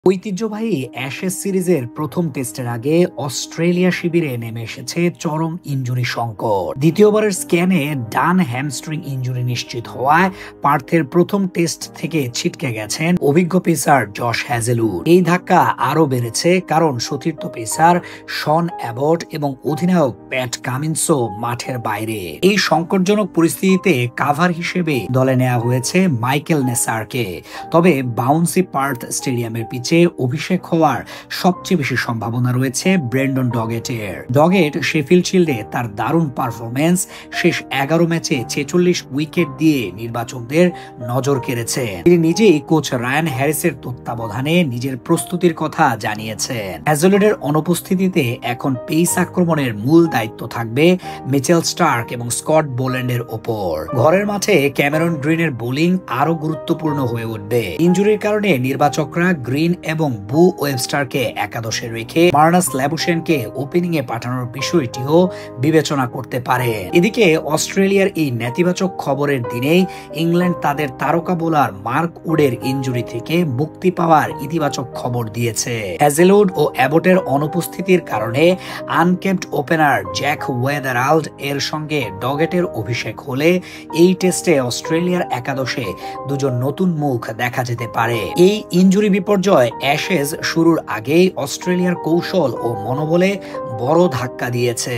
ঐতিহ্যবাহী অ্যাশেজ সিরিজের প্রথম টেস্টের আগে অস্ট্রেলিয়া শিবিরে নেমে এসেছে চরম ইনজুরি সংকট। দ্বিতীয়বারের স্ক্যানে ডান হ্যামস্ট্রিং ইনজুরি নিশ্চিত হওয়ায় পার্থের প্রথম টেস্ট থেকে ছিটকে গেছেন অভিজ্ঞ পেসার জশ হ্যাজেলউড। এই ধাক্কা আরও বেড়েছে কারণ সতীর্থ পেসার শন অ্যাবট এবং অধিনায়ক প্যাট কামিন্সও মাঠের বাইরে। এই সংকটজনক পরিস্থিতিতে কাভার হিসেবে দলে নেওয়া হয়েছে মাইকেল নেসারকে। তবে বাউন্সি পার্থ স্টেডিয়ামের পিচে অভিষেক হওয়ার সবচেয়ে বেশি সম্ভাবনা রয়েছে ব্রেন্ডন ডগেটের। ডগেট শেফিল্ড শিল্ডে তার দারুণ পারফরমেন্স শেষ 11 ম্যাচে 46 উইকেট দিয়ে নির্বাচকদের নজর কেড়েছেন। তিনি নিজেই কোচ রায়ান হ্যারিসের তত্ত্বাবধানে নিজের প্রস্তুতির কথা জানিয়েছেন। হ্যাজেলউডের অনুপস্থিতিতে এখন পেস আক্রমণের মূল দায়িত্ব থাকবে মিচেল স্টার্ক এবং স্কট বোল্যান্ডের ওপর। ঘরের মাঠে ক্যামেরন গ্রিনের বোলিং আরো গুরুত্বপূর্ণ হয়ে উঠবে। ইনজুরির কারণে নির্বাচকরা গ্রিন এবং বু ওয়েবস্টারকে একাদশে রেখে মার্নাস ল্যাবুশেনকে ওপেনিং এ পাঠানোর বিষয়টিও বিবেচনা করতে পারে। এদিকে অস্ট্রেলিয়ার এই নেতিবাচক খবরের দিনেই ইংল্যান্ড তাদের তারকা বোলার মার্ক উডের ইনজুরি থেকে মুক্তি পাওয়ার ইতিবাচক খবর দিয়েছে। হ্যাজেলউড ও অ্যাবটের অনুপস্থিতির কারণে আনকেম্পড ওপেনার জ্যাক ওয়েদারাল্ড এর সঙ্গে ডগেটের অভিষেক হলে এই টেস্টে অস্ট্রেলিয়ার একাদশে দুজন নতুন মুখ দেখা যেতে পারে। এই ইনজুরি বিপর্যয় অ্যাশেজ শুরুর আগেই অস্ট্রেলিয়ার কৌশল ও মনোবলে বড় ধাক্কা দিয়েছে।